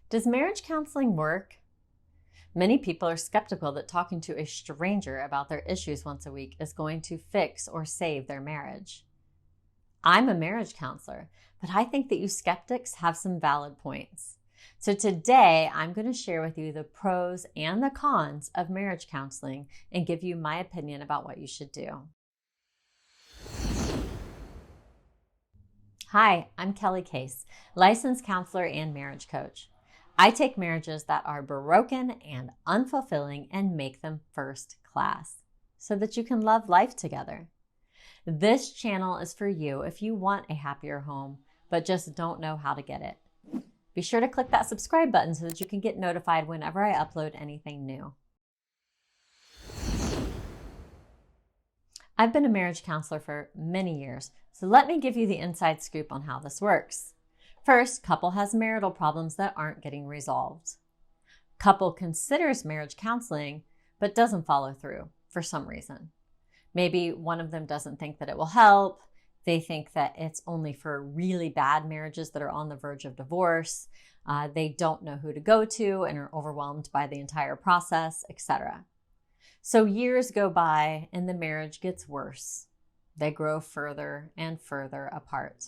Does marriage counseling work? Many people are skeptical that talking to a stranger about their issues once a week is going to fix or save their marriage. I'm a marriage counselor, but I think that you skeptics have some valid points. So today, I'm going to share with you the pros and the cons of marriage counseling and give you my opinion about what you should do. Hi, I'm Kelly Case, licensed counselor and marriage coach. I take marriages that are broken and unfulfilling and make them first class so that you can love life together. This channel is for you if you want a happier home, but just don't know how to get it. Be sure to click that subscribe button so that you can get notified whenever I upload anything new. I've been a marriage counselor for many years, so let me give you the inside scoop on how this works. First, couple has marital problems that aren't getting resolved. Couple considers marriage counseling, but doesn't follow through for some reason. Maybe one of them doesn't think that it will help. They think that it's only for really bad marriages that are on the verge of divorce. They don't know who to go to and are overwhelmed by the entire process, etc. So years go by and the marriage gets worse. They grow further and further apart.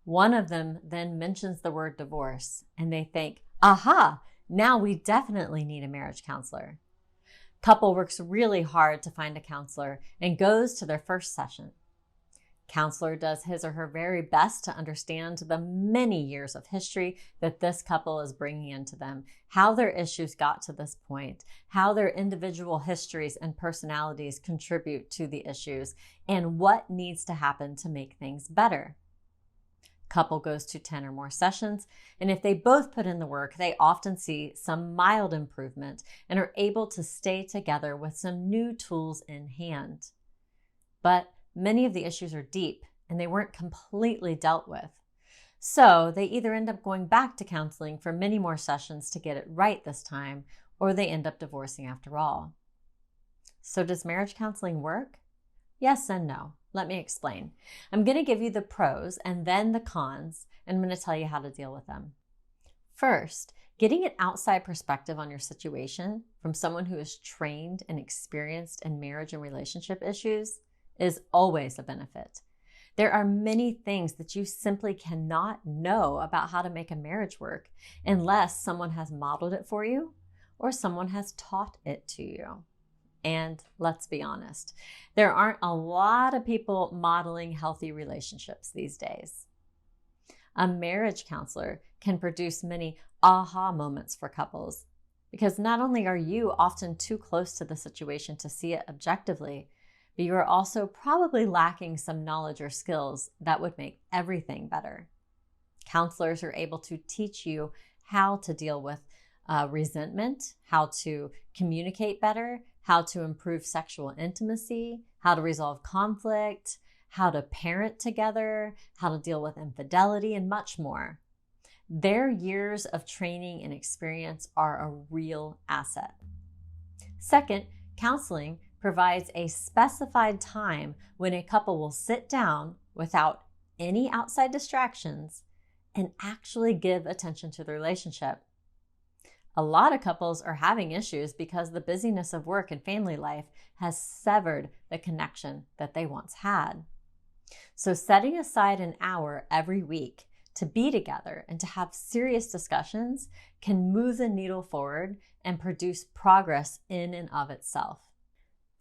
One of them then mentions the word divorce and they think, aha, now we definitely need a marriage counselor. Couple works really hard to find a counselor and goes to their first session. Counselor does his or her very best to understand the many years of history that this couple is bringing into them, how their issues got to this point, how their individual histories and personalities contribute to the issues, and what needs to happen to make things better. Couple goes to 10 or more sessions, and if they both put in the work, they often see some mild improvement and are able to stay together with some new tools in hand. But many of the issues are deep and they weren't completely dealt with. So they either end up going back to counseling for many more sessions to get it right this time, or they end up divorcing after all. So does marriage counseling work? Yes and no. Let me explain. I'm going to give you the pros and then the cons, and I'm going to tell you how to deal with them. First, getting an outside perspective on your situation from someone who is trained and experienced in marriage and relationship issues is always a benefit. There are many things that you simply cannot know about how to make a marriage work unless someone has modeled it for you or someone has taught it to you. And let's be honest, there aren't a lot of people modeling healthy relationships these days. A marriage counselor can produce many aha moments for couples because not only are you often too close to the situation to see it objectively, but you are also probably lacking some knowledge or skills that would make everything better. Counselors are able to teach you how to deal with resentment, how to communicate better, how to improve sexual intimacy, how to resolve conflict, how to parent together, how to deal with infidelity, and much more. Their years of training and experience are a real asset. Second, counseling provides a specified time when a couple will sit down without any outside distractions and actually give attention to the relationship. A lot of couples are having issues because the busyness of work and family life has severed the connection that they once had. So setting aside an hour every week to be together and to have serious discussions can move the needle forward and produce progress in and of itself.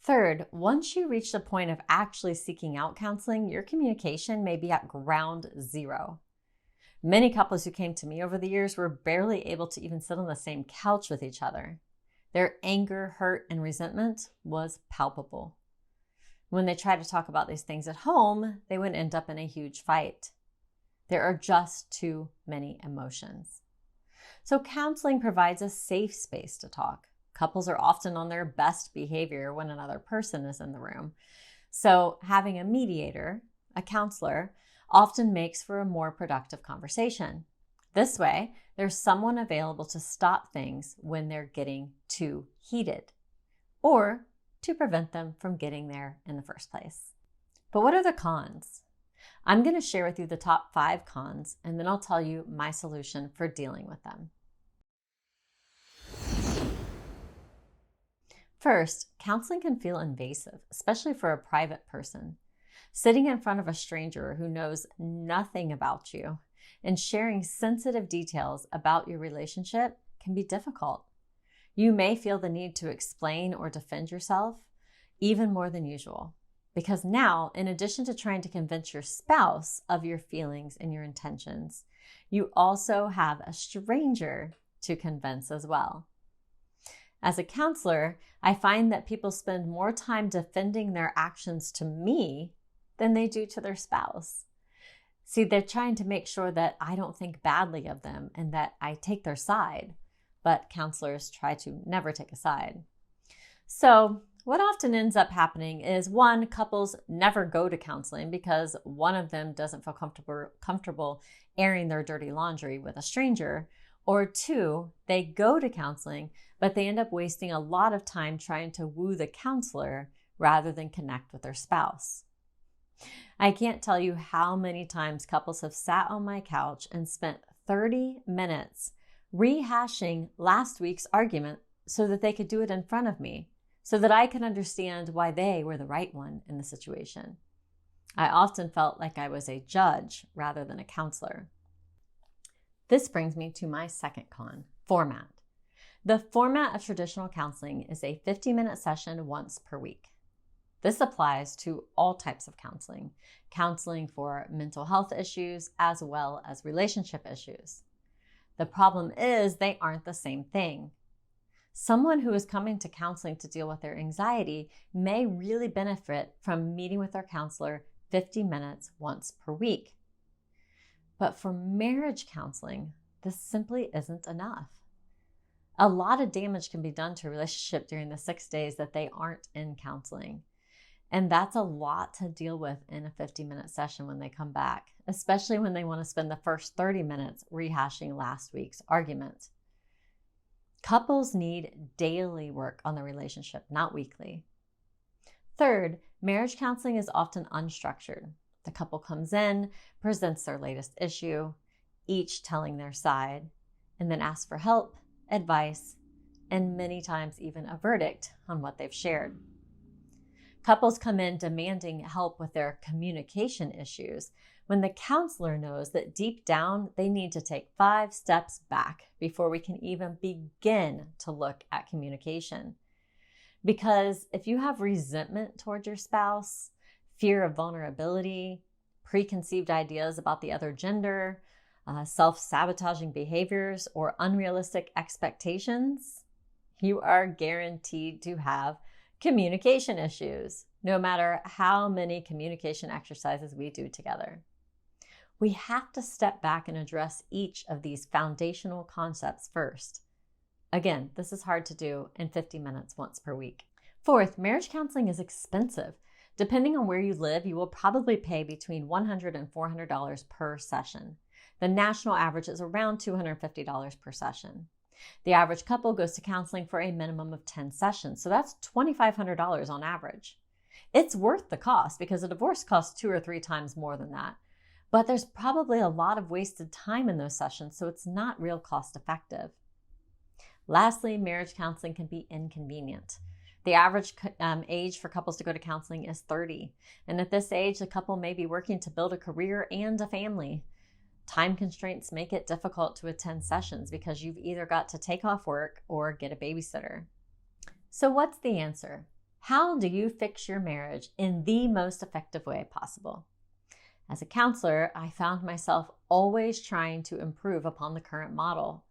Third, once you reach the point of actually seeking out counseling, your communication may be at ground zero. Many couples who came to me over the years were barely able to even sit on the same couch with each other. Their anger, hurt, and resentment was palpable. When they tried to talk about these things at home, they would end up in a huge fight. There are just too many emotions. So counseling provides a safe space to talk. Couples are often on their best behavior when another person is in the room. So having a mediator, a counselor, often makes for a more productive conversation. This way, there's someone available to stop things when they're getting too heated, or to prevent them from getting there in the first place. But what are the cons? I'm going to share with you the top 5 cons, and then I'll tell you my solution for dealing with them. First, counseling can feel invasive, especially for a private person. Sitting in front of a stranger who knows nothing about you and sharing sensitive details about your relationship can be difficult. You may feel the need to explain or defend yourself even more than usual, because now, in addition to trying to convince your spouse of your feelings and your intentions, you also have a stranger to convince as well. As a counselor, I find that people spend more time defending their actions to me than they do to their spouse. See, they're trying to make sure that I don't think badly of them and that I take their side, but counselors try to never take a side. So what often ends up happening is, one, couples never go to counseling because one of them doesn't feel comfortable airing their dirty laundry with a stranger, or two, they go to counseling, but they end up wasting a lot of time trying to woo the counselor rather than connect with their spouse. I can't tell you how many times couples have sat on my couch and spent 30 minutes rehashing last week's argument so that they could do it in front of me, so that I could understand why they were the right one in the situation. I often felt like I was a judge rather than a counselor. This brings me to my second con, format. The format of traditional counseling is a 50-minute session once per week. This applies to all types of counseling, counseling for mental health issues as well as relationship issues. The problem is they aren't the same thing. Someone who is coming to counseling to deal with their anxiety may really benefit from meeting with their counselor 50 minutes once per week. But for marriage counseling, this simply isn't enough. A lot of damage can be done to a relationship during the 6 days that they aren't in counseling. And that's a lot to deal with in a 50-minute session when they come back, especially when they want to spend the first 30 minutes rehashing last week's argument. Couples need daily work on the relationship, not weekly. Third, marriage counseling is often unstructured. The couple comes in, presents their latest issue, each telling their side, and then asks for help, advice, and many times even a verdict on what they've shared. Couples come in demanding help with their communication issues when the counselor knows that deep down they need to take 5 steps back before we can even begin to look at communication. Because if you have resentment toward your spouse, fear of vulnerability, preconceived ideas about the other gender, self-sabotaging behaviors, or unrealistic expectations, you are guaranteed to have communication issues, no matter how many communication exercises we do together. We have to step back and address each of these foundational concepts first. Again, this is hard to do in 50 minutes once per week. Fourth, marriage counseling is expensive. Depending on where you live, you will probably pay between $100 and $400 per session. The national average is around $250 per session. The average couple goes to counseling for a minimum of 10 sessions, so that's $2,500 on average. It's worth the cost because a divorce costs 2 or 3 times more than that. But there's probably a lot of wasted time in those sessions, so it's not real cost effective. Lastly, marriage counseling can be inconvenient. The average age for couples to go to counseling is 30. And at this age, the couple may be working to build a career and a family. Time constraints make it difficult to attend sessions because you've either got to take off work or get a babysitter. So what's the answer? How do you fix your marriage in the most effective way possible? As a counselor, I found myself always trying to improve upon the current model.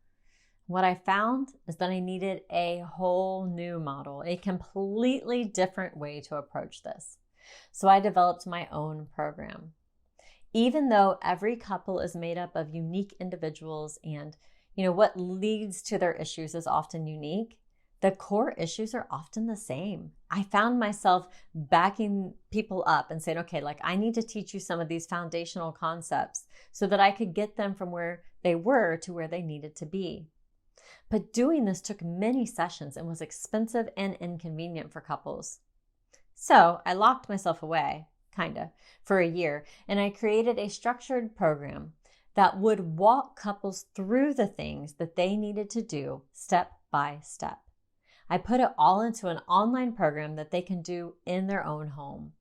What I found is that I needed a whole new model, a completely different way to approach this. So I developed my own program. Even though every couple is made up of unique individuals and, what leads to their issues is often unique, the core issues are often the same. I found myself backing people up and saying, okay, I need to teach you some of these foundational concepts so that I could get them from where they were to where they needed to be. But doing this took many sessions and was expensive and inconvenient for couples. So I locked myself away for a year, and I created a structured program that would walk couples through the things that they needed to do step by step. I put it all into an online program that they can do in their own home.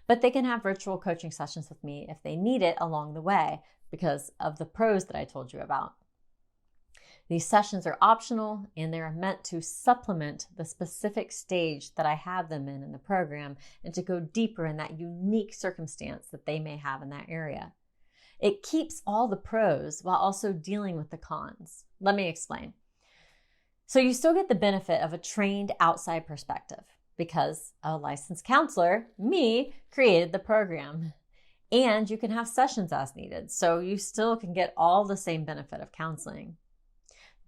But they can have virtual coaching sessions with me if they need it along the way because of the pros that I told you about. These sessions are optional and they're meant to supplement the specific stage that I have them in the program and to go deeper in that unique circumstance that they may have in that area. It keeps all the pros while also dealing with the cons. Let me explain. So you still get the benefit of a trained outside perspective because a licensed counselor, me, created the program. And you can have sessions as needed, so you still can get all the same benefit of counseling.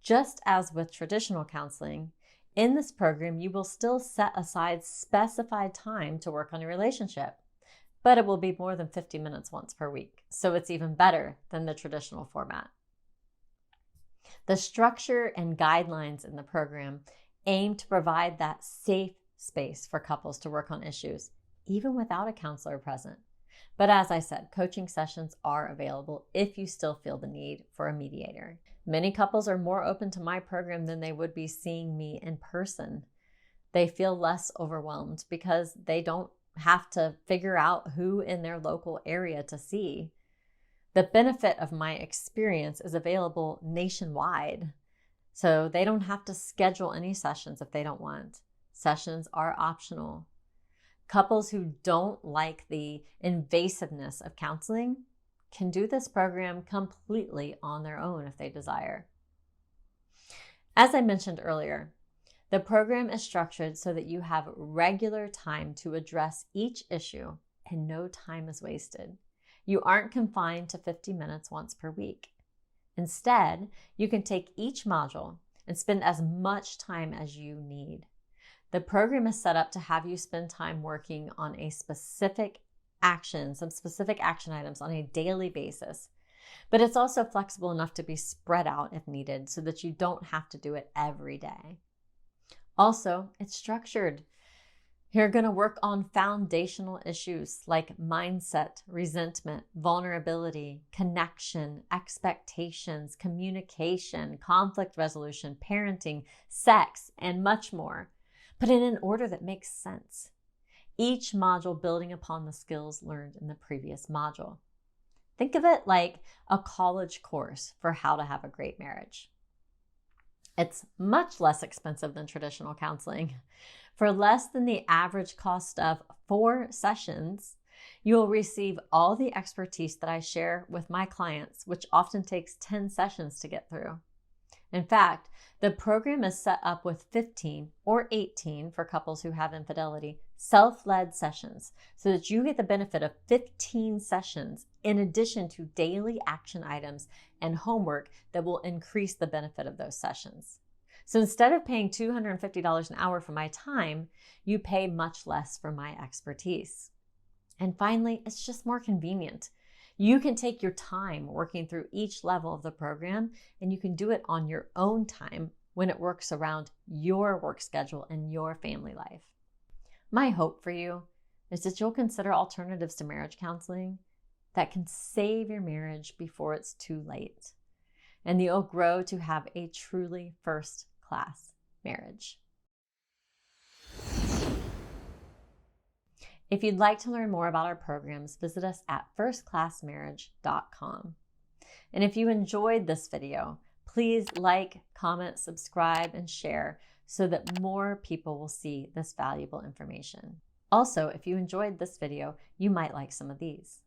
Just as with traditional counseling, in this program, you will still set aside specified time to work on your relationship, but it will be more than 50 minutes once per week, so it's even better than the traditional format. The structure and guidelines in the program aim to provide that safe space for couples to work on issues, even without a counselor present. But as I said, coaching sessions are available if you still feel the need for a mediator. Many couples are more open to my program than they would be seeing me in person. They feel less overwhelmed because they don't have to figure out who in their local area to see. The benefit of my experience is available nationwide, so they don't have to schedule any sessions if they don't want. Sessions are optional. Couples who don't like the invasiveness of counseling can do this program completely on their own if they desire. As I mentioned earlier, the program is structured so that you have regular time to address each issue and no time is wasted. You aren't confined to 50 minutes once per week. Instead, you can take each module and spend as much time as you need. The program is set up to have you spend time working on some specific action items on a daily basis. But it's also flexible enough to be spread out if needed so that you don't have to do it every day. Also, it's structured. You're going to work on foundational issues like mindset, resentment, vulnerability, connection, expectations, communication, conflict resolution, parenting, sex, and much more, but in an order that makes sense. Each module building upon the skills learned in the previous module. Think of it like a college course for how to have a great marriage. It's much less expensive than traditional counseling. For less than the average cost of 4 sessions, you'll receive all the expertise that I share with my clients, which often takes 10 sessions to get through. In fact, the program is set up with 15 or 18 for couples who have infidelity, self-led sessions, so that you get the benefit of 15 sessions in addition to daily action items and homework that will increase the benefit of those sessions. So instead of paying $250 an hour for my time, you pay much less for my expertise. And finally, it's just more convenient. You can take your time working through each level of the program, and you can do it on your own time when it works around your work schedule and your family life. My hope for you is that you'll consider alternatives to marriage counseling that can save your marriage before it's too late, and you'll grow to have a truly first-class marriage. If you'd like to learn more about our programs, visit us at firstclassmarriage.com. And if you enjoyed this video, please like, comment, subscribe, and share so that more people will see this valuable information. Also, if you enjoyed this video, you might like some of these.